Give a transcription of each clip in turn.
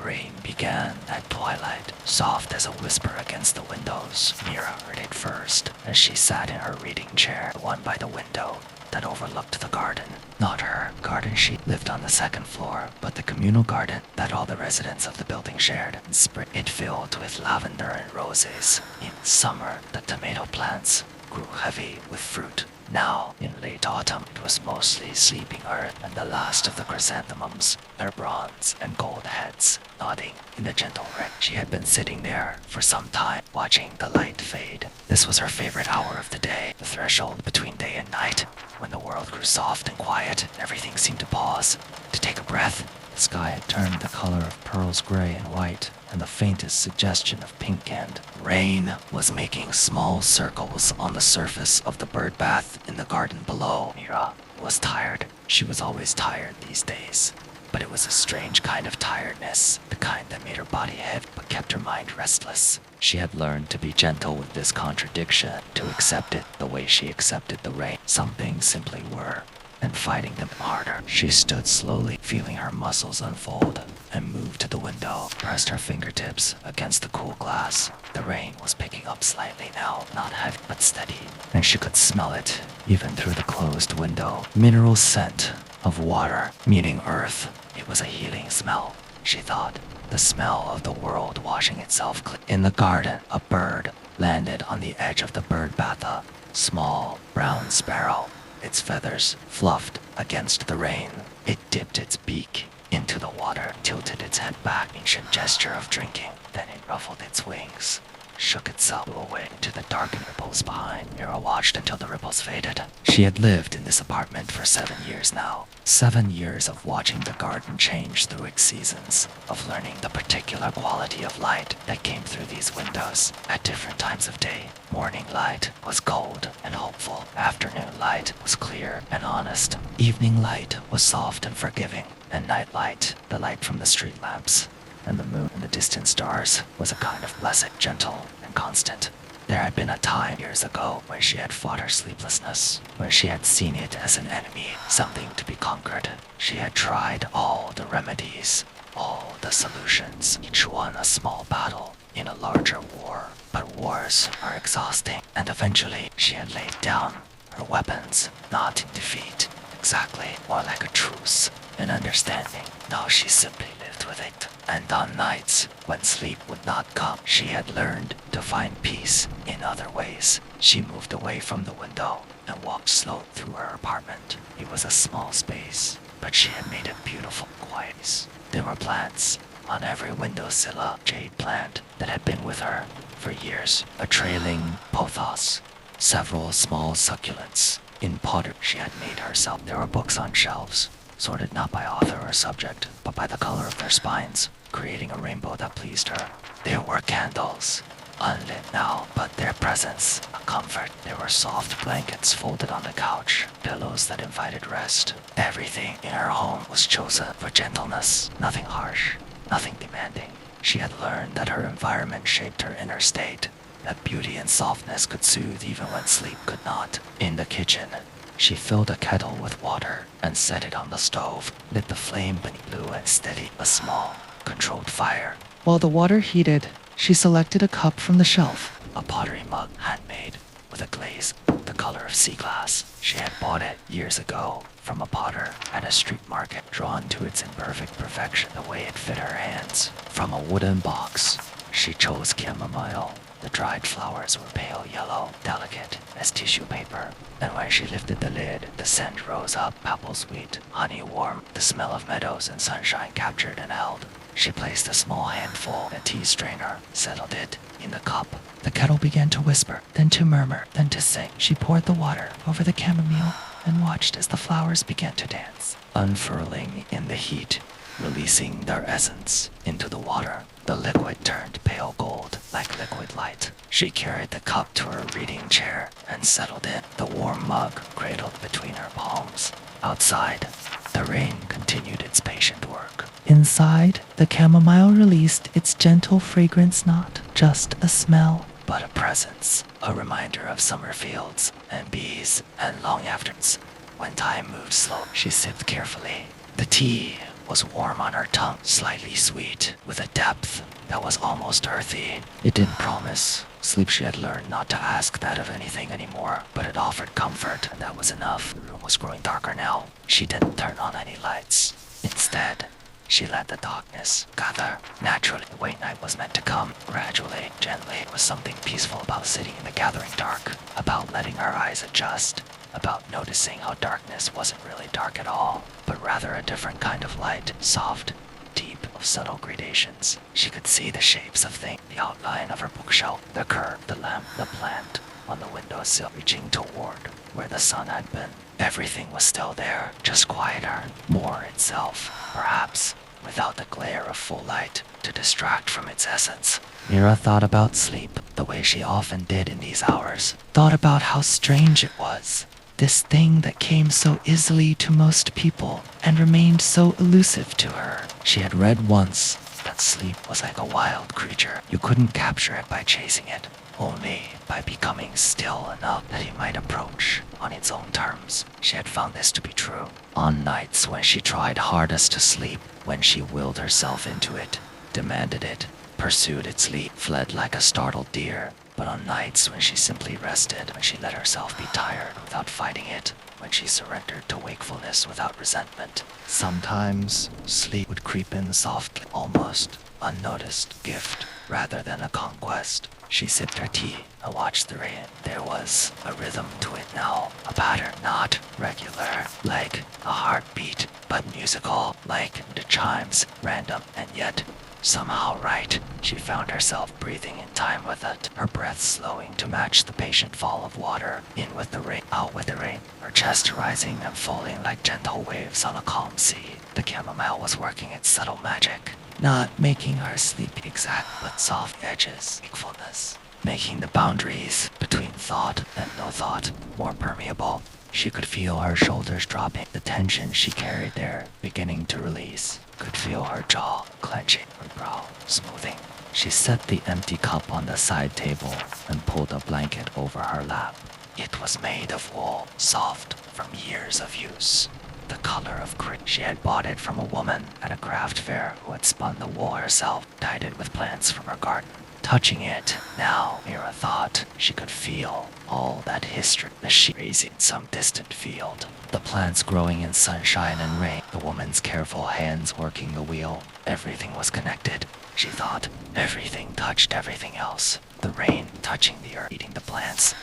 The rain began at twilight, soft as a whisper against the windows. Mira heard it first as she sat in her reading chair, the one by the window that overlooked the garden. Not her garden, she lived on the second floor, but the communal garden that all the residents of the building shared. In spring, it filled with lavender and roses. In summer, the tomato plants grew heavy with fruit. Now, in late autumn, it was mostly sleeping earth and the last of the chrysanthemums, their bronze and gold heads nodding in the gentle rain. She had been sitting there for some time, watching the light fade. This was her favorite hour of the day, the threshold between day and night, when the world grew soft and quiet, and everything seemed to pause, to take a breath. The sky had turned the color of pearls gray and white, and the faintest suggestion of pink, and rain was making small circles on the surface of the bird bath in the garden below. Mira was tired. She was always tired these days, but it was a strange kind of tiredness, the kind that made her body heavy but kept her mind restless. She had learned to be gentle with this contradiction, to accept it the way she accepted the rain. Some things simply were, and fighting them harder. She stood slowly, feeling her muscles unfold, and moved to the window, pressed her fingertips against the cool glass. The rain was picking up slightly now, not heavy but steady, and she could smell it, even through the closed window. Mineral scent of water, meeting earth. It was a healing smell, she thought, the smell of the world washing itself clean. In the garden, a bird landed on the edge of the bird bath, a small brown sparrow. Its feathers fluffed against the rain. It dipped its beak into the water, tilted its head back, ancient gesture of drinking. Then it ruffled its wings, shook itself away into the darkened ripples behind. Mira watched until the ripples faded. She had lived in this apartment for 7 years now. 7 years of watching the garden change through its seasons, of learning the particular quality of light that came through these windows at different times of day. Morning light was cold and hopeful. Afternoon light was clear and honest. Evening light was soft and forgiving. And night light, the light from the street lamps and the moon and the distant stars, was a kind of blessing, gentle and constant. There had been a time years ago when she had fought her sleeplessness, when she had seen it as an enemy, something to be conquered. She had tried all the remedies, all the solutions, each one a small battle in a larger war. But wars are exhausting, and eventually she had laid down her weapons, not in defeat, exactly, more like a truce, an understanding. Now she simply lived with it. And on nights when sleep would not come, she had learned to find peace in other ways. She moved away from the window and walked slowly through her apartment. It was a small space, but she had made it beautiful, quiet. There were plants on every windowsill, a jade plant that had been with her for years, a trailing pothos, several small succulents in pottery she had made herself. There were books on shelves, sorted not by author or subject, but by the color of their spines, creating a rainbow that pleased her. There were candles, unlit now, but their presence a comfort. There were soft blankets folded on the couch, pillows that invited rest. Everything in her home was chosen for gentleness, nothing harsh, nothing demanding. She had learned that her environment shaped her inner state, that beauty and softness could soothe even when sleep could not. In the kitchen, she filled a kettle with water and set it on the stove, lit the flame beneath, blew and steady a small, controlled fire. While the water heated, she selected a cup from the shelf, a pottery mug, handmade, with a glaze the color of sea glass. She had bought it years ago from a potter at a street market, drawn to its imperfect perfection, the way it fit her hands. From a wooden box, she chose chamomile. The dried flowers were pale yellow, delicate as tissue paper, and when she lifted the lid, the scent rose up, apple sweet, honey warm, the smell of meadows and sunshine captured and held. She placed a small handful in a tea strainer, settled it in the cup. The kettle began to whisper, then to murmur, then to sing. She poured the water over the chamomile and watched as the flowers began to dance, unfurling in the heat, releasing their essence into the water. The liquid turned pale gold, like liquid light. She carried the cup to her reading chair and settled in, the warm mug cradled between her palms. Outside, the rain continued its patient work. Inside, the chamomile released its gentle fragrance, not just a smell, but a presence, a reminder of summer fields and bees and long afternoons. When time moved slow, she sipped carefully. The tea was warm on her tongue, slightly sweet, with a depth that was almost earthy. It didn't promise sleep. She had learned not to ask that of anything anymore, but it offered comfort, and that was enough. The room was growing darker now. She didn't turn on any lights. Instead, she let the darkness gather. Naturally, the way night was meant to come, gradually, gently. There was something peaceful about sitting in the gathering dark, about letting her eyes adjust, about noticing how darkness wasn't really dark at all, but rather a different kind of light, soft, deep, of subtle gradations. She could see the shapes of things, the outline of her bookshelf, the curve, the lamp, the plant on the windowsill reaching toward where the sun had been. Everything was still there, just quieter, more itself, perhaps, without the glare of full light to distract from its essence. Mira thought about sleep, the way she often did in these hours. Thought about how strange it was. This thing that came so easily to most people and remained so elusive to her. She had read once that sleep was like a wild creature. You couldn't capture it by chasing it, only by becoming still enough that it might approach on its own terms. She had found this to be true. On nights when she tried hardest to sleep, when she willed herself into it, demanded it, pursued its lead, fled like a startled deer. But on nights when she simply rested, when she let herself be tired without fighting it, when she surrendered to wakefulness without resentment, sometimes sleep would creep in softly, almost unnoticed, gift rather than a conquest. She sipped her tea and watched the rain. There was a rhythm to it now, a pattern, not regular, like a heartbeat, but musical, like the chimes, random and yet somehow right. She found herself breathing in time with it, her breath slowing to match the patient fall of water, in with the rain, out with the rain, her chest rising and falling like gentle waves on a calm sea. The chamomile was working its subtle magic, not making her sleep exact, but soft edges, wakefulness, making the boundaries between thought and no thought more permeable. She could feel her shoulders dropping, the tension she carried there beginning to release. Could feel her jaw clenching, her brow smoothing. She set the empty cup on the side table and pulled a blanket over her lap. It was made of wool, soft from years of use. The color of cream. She had bought it from a woman at a craft fair who had spun the wool herself, dyed it with plants from her garden. Touching it, now, Mira thought, she could feel all that history, the sheep raising in some distant field, the plants growing in sunshine and rain, the woman's careful hands working the wheel. Everything was connected, she thought. Everything touched everything else. The rain touching the earth, eating the plants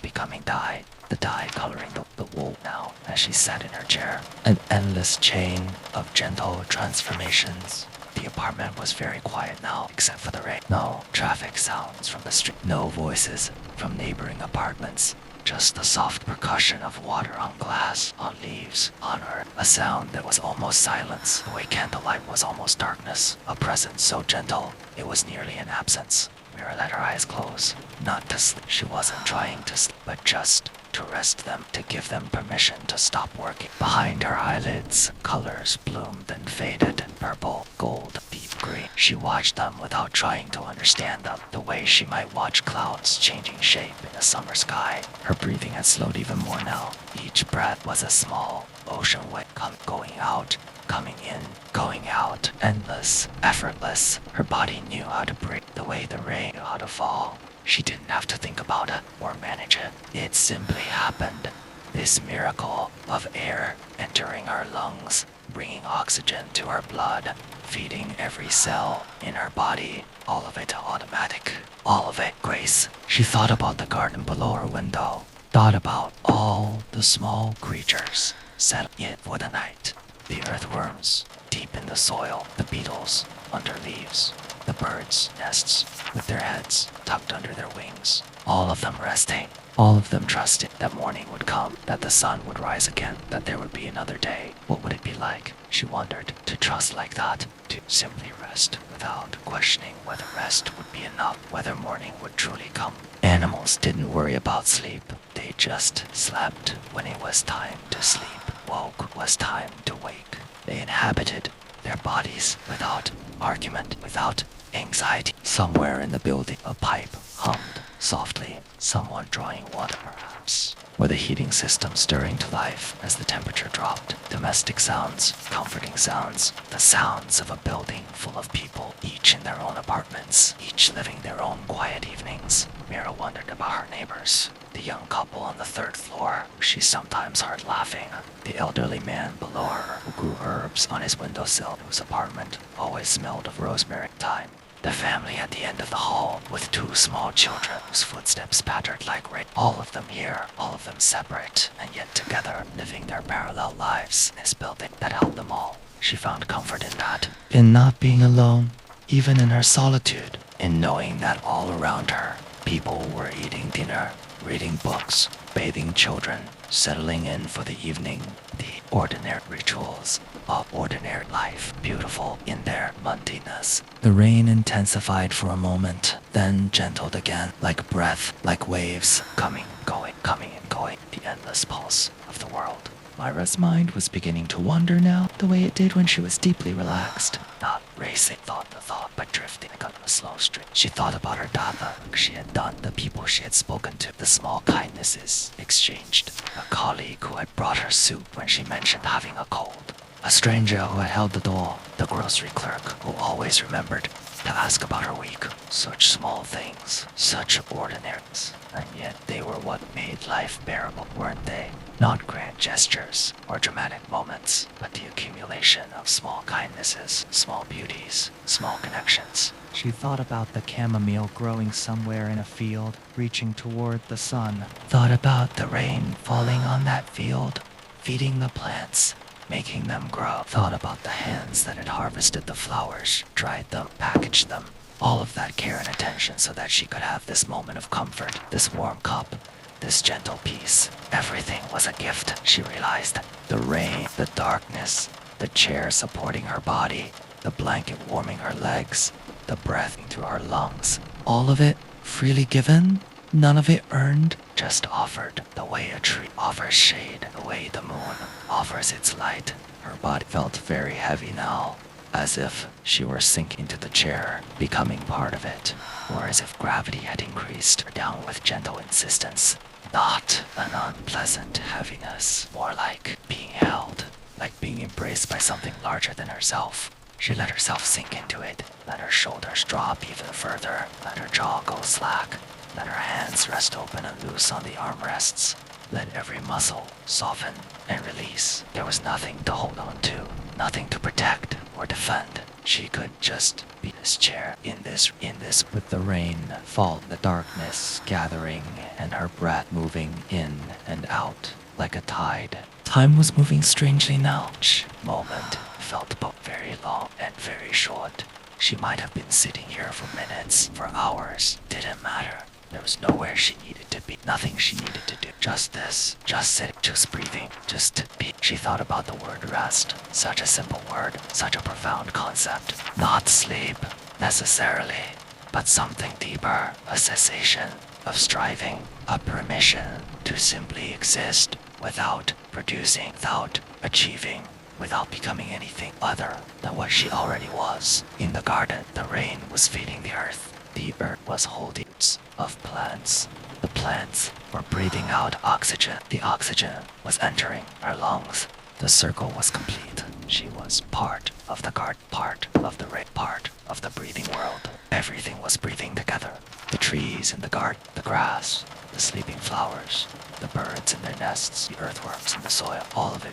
becoming dye, the dye coloring the wool now as she sat in her chair. An endless chain of gentle transformations. The apartment was very quiet now, except for the rain. No traffic sounds from the street, no voices from neighboring apartments. Just the soft percussion of water on glass, on leaves, on earth. A sound that was almost silence, the way candlelight was almost darkness. A presence so gentle, it was nearly an absence. Mira let her eyes close. Not to sleep. She wasn't trying to sleep, but just to rest them, to give them permission to stop working. Behind her eyelids, colors bloomed and faded. Purple, gold, deep green. She watched them without trying to understand them, the way she might watch clouds changing shape in a summer sky. Her breathing had slowed even more now. Each breath was a small ocean wave, going out, coming in, going out, endless, effortless. Her body knew how to breathe, the way the rain knew how to fall. She didn't have to think about it or manage it. It simply happened. This miracle of air entering her lungs, bringing oxygen to her blood, feeding every cell in her body. All of it automatic. All of it grace. She thought about the garden below her window. Thought about all the small creatures set in for the night. The earthworms deep in the soil, the beetles under leaves, the birds' nests with their heads tucked under their wings, all of them resting, all of them trusting that morning would come, that the sun would rise again, that there would be another day. What would it be like, she wondered, to trust like that, to simply rest without questioning whether rest would be enough, whether morning would truly come. Animals didn't worry about sleep. They just slept when it was time to sleep. Woke was time to wake. They inhabited their bodies without argument, without anxiety. Somewhere in the building, a pipe hummed softly. Someone drawing water, perhaps. or the heating system stirring to life as the temperature dropped. Domestic sounds, comforting sounds, the sounds of a building full of people, each in their own apartments, each living their own quiet evenings. Mira wondered about her neighbors. The young couple on the third floor, who she sometimes heard laughing. The elderly man below her, who grew herbs on his windowsill, whose apartment always smelled of rosemary thyme. The family at the end of the hall, with 2 small children whose footsteps pattered like rain. All of them here, all of them separate, and yet together, living their parallel lives in this building that held them all. She found comfort in that, in not being alone, even in her solitude, in knowing that all around her, people were eating dinner, reading books, bathing children, settling in for the evening, the ordinary rituals of ordinary life, beautiful in their mundaneness. The rain intensified for a moment, then gentled again, like breath, like waves, coming and going, the endless pulse of the world. Myra's mind was beginning to wander now, the way it did when she was deeply relaxed. Not racing thought the thought, but drifting on a slow stream. She thought about her dada, she had done, the people she had spoken to, the small kindnesses exchanged. A colleague who had brought her soup when she mentioned having a cold. A stranger who had held the door, the grocery clerk who always remembered to ask about her week. Such small things, such ordinaries, and yet they were what made life bearable, weren't they? Not grand gestures or dramatic moments, but the accumulation of small kindnesses, small beauties, small connections. She thought about the chamomile growing somewhere in a field, reaching toward the sun. Thought about the rain falling on that field, feeding the plants, making them grow. Thought about the hands that had harvested the flowers, dried them, packaged them. All of that care and attention so that she could have this moment of comfort, this warm cup, this gentle peace. Everything was a gift, she realized. The rain, the darkness, the chair supporting her body, the blanket warming her legs, the breath through her lungs. All of it freely given, none of it earned, just offered, the way a tree offers shade, the way the moon offers its light. Her body felt very heavy now, as if she were sinking to the chair, becoming part of it, or as if gravity had increased her down with gentle insistence. Not an unpleasant heaviness, more like being held, like being embraced by something larger than herself. She let herself sink into it, let her shoulders drop even further, let her jaw go slack, let her hands rest open and loose on the armrests, let every muscle soften and release. There was nothing to hold on to, nothing to protect or defend. She could just be this chair, in this, with the rain fall, the darkness gathering, and her breath moving in and out like a tide. Time was moving strangely now. Each moment felt both very long and very short. She might have been sitting here for minutes, for hours. Didn't matter. There was nowhere she needed to be, nothing she needed to do. Just this, just sitting, just breathing, just be. She thought about the word rest. Such a simple word, such a profound concept. Not sleep, necessarily, but something deeper. A cessation of striving, a permission to simply exist without producing, without achieving, without becoming anything other than what she already was. In the garden, the rain was feeding the earth. The earth was holding roots of plants. The plants were breathing out oxygen. The oxygen was entering her lungs. The circle was complete. She was part of the garden, part of the rain, part of the breathing world. Everything was breathing together. The trees in the garden, the grass, the sleeping flowers, the birds in their nests, the earthworms in the soil, all of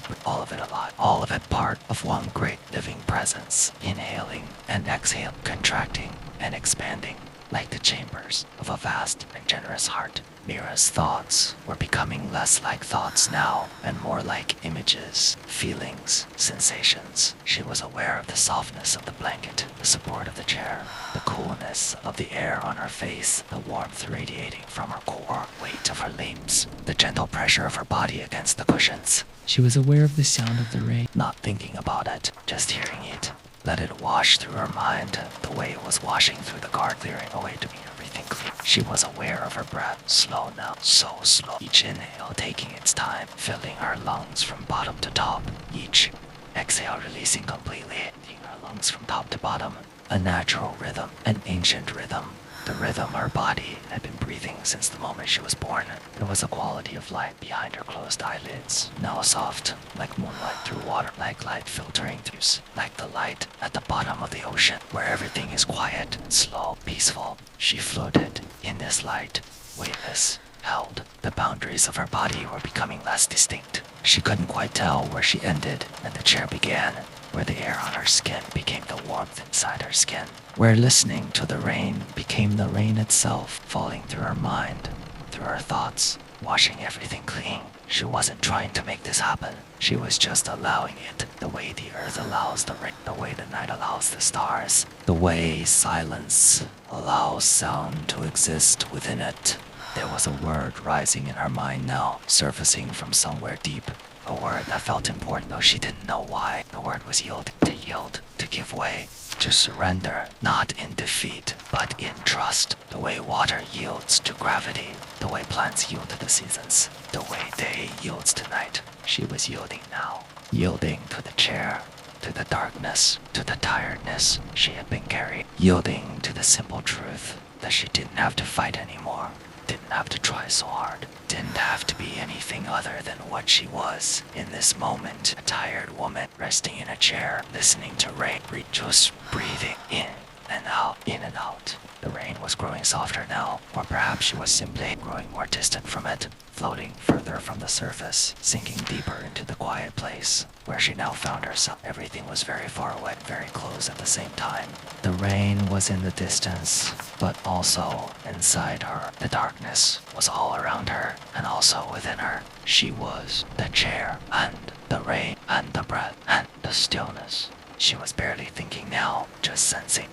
it alive, all of it part of one great living presence, inhaling and exhaling, contracting and expanding, like the chambers of a vast and generous heart. Mira's thoughts were becoming less like thoughts now, and more like images, feelings, sensations. She was aware of the softness of the blanket, the support of the chair, the coolness of the air on her face, the warmth radiating from her core, weight of her limbs, the gentle pressure of her body against the cushions. She was aware of the sound of the rain, not thinking about it, just hearing it. Let it wash through her mind the way it was washing through the garden, clearing away to make everything clear. She was aware of her breath, slow now, so slow. Each inhale taking its time, filling her lungs from bottom to top. Each exhale releasing completely, emptying her lungs from top to bottom. A natural rhythm, an ancient rhythm, the rhythm her body had been breathing since the moment she was born. There was a quality of light behind her closed eyelids, now soft, like moonlight through water, like light filtering through, like the light at the bottom of the ocean, where everything is quiet, slow, peaceful. She floated in this light, weightless, held. The boundaries of her body were becoming less distinct. She couldn't quite tell where she ended and the chair began, where the air on her skin became the warmth inside her skin, where listening to the rain became the rain itself, falling through her mind, through her thoughts, washing everything clean. She wasn't trying to make this happen. She was just allowing it, the way the earth allows the rain, the way the night allows the stars, the way silence allows sound to exist within it. There was a word rising in her mind now, surfacing from somewhere deep. A word that felt important, though she didn't know why. The word was yield, to give way, to surrender, not in defeat, but in trust. The way water yields to gravity, the way plants yield to the seasons, the way day yields to night. She was yielding now, yielding to the chair, to the darkness, to the tiredness she had been carrying, yielding to the simple truth that she didn't have to fight anymore. Didn't have to try so hard. Didn't have to be anything other than what she was in this moment. A tired woman resting in a chair, listening to rain, just breathing in and out, in and out. The rain was growing softer now, or perhaps she was simply growing more distant from it, floating further from the surface, sinking deeper into the quiet place where she now found herself. Everything was very far away, very close at the same time. The rain was in the distance, but also inside her. The darkness was all around her, and also within her. She was the chair, and the rain, and the breath, and the stillness. She was barely thinking now, just sensing,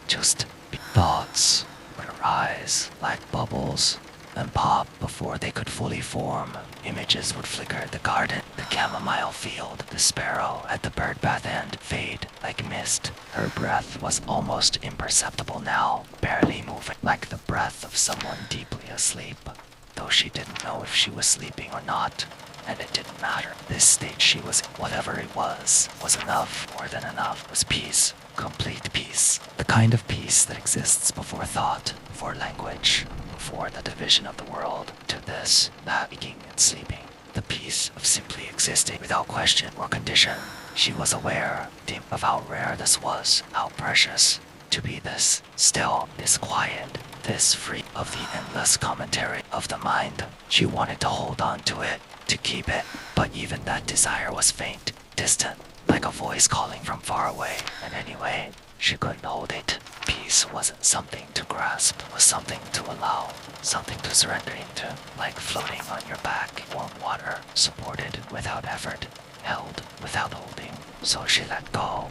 thoughts would arise like bubbles and pop before they could fully form. Images would flicker at the garden, the chamomile field, the sparrow at the bird bath end, fade like mist. Her breath was almost imperceptible now, barely moving, like the breath of someone deeply asleep, though she didn't know if she was sleeping or not. And it didn't matter. This state she was in, whatever it was enough, more than enough, was peace, complete peace. The kind of peace that exists before thought, before language, before the division of the world, to this, that, waking and sleeping. The peace of simply existing without question or condition. She was aware, deep, of how rare this was, how precious, to be this still, this quiet, this free of the endless commentary of the mind. She wanted to hold on to it, to keep it, but even that desire was faint, distant, like a voice calling from far away, and anyway, she couldn't hold it. Peace wasn't something to grasp, it was something to allow, something to surrender into, like floating on your back, warm water, supported without effort, held without holding. So she let go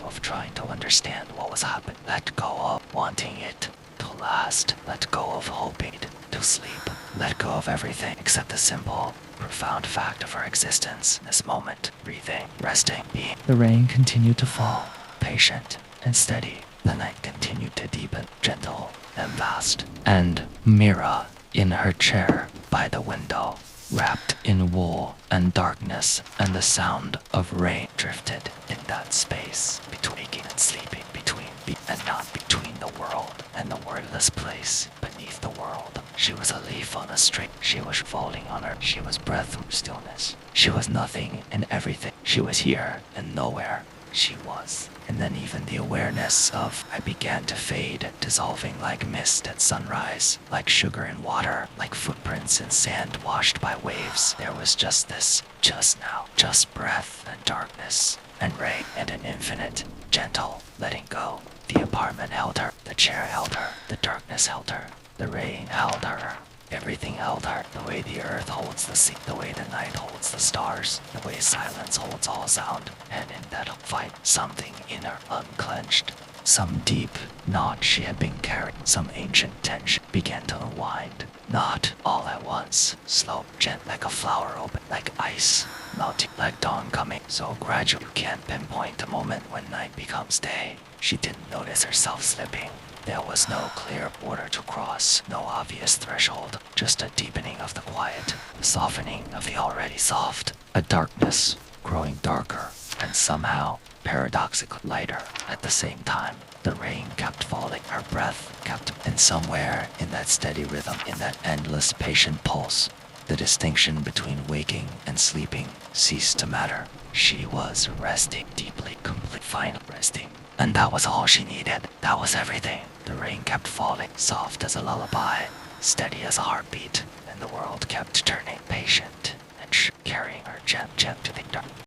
of trying to understand what was happening, let go of wanting it to last, let go of hoping to sleep, let go of everything except the simple, profound fact of her existence in this moment, breathing, resting, being. The rain continued to fall, patient and steady. The night continued to deepen, gentle and vast. And Mira, in her chair by the window, wrapped in wool and darkness and the sound of rain, drifted in that space between waking and sleeping, between and not between the world and the wordless place beneath the world. She was a leaf on a string. She was falling on her. She was breath from stillness. She was nothing and everything. She was here and nowhere. She was. And then even the awareness of I began to fade, dissolving like mist at sunrise, like sugar in water, like footprints in sand washed by waves. There was just this, just now, just breath and darkness and rain and an infinite, gentle letting go. The apartment held her, the chair held her, the darkness held her, the rain held her. Everything held her, the way the earth holds the sea, the way the night holds the stars, the way silence holds all sound. And in that fight, something in her unclenched. Some deep knot she had been carrying, some ancient tension began to unwind. Not all at once, slow, gentle, like a flower open, like ice, melting, like dawn coming, so gradual you can't pinpoint a moment when night becomes day. She didn't notice herself slipping. There was no clear border to cross, no obvious threshold, just a deepening of the quiet, a softening of the already soft, a darkness growing darker, and somehow paradoxically lighter at the same time. The rain kept falling, her breath kept, and And somewhere in that steady rhythm, in that endless patient pulse, the distinction between waking and sleeping ceased to matter. She was resting deeply, complete, finally resting. And that was all she needed. That was everything. The rain kept falling, soft as a lullaby, steady as a heartbeat, and the world kept turning, patient and carrying her gem to the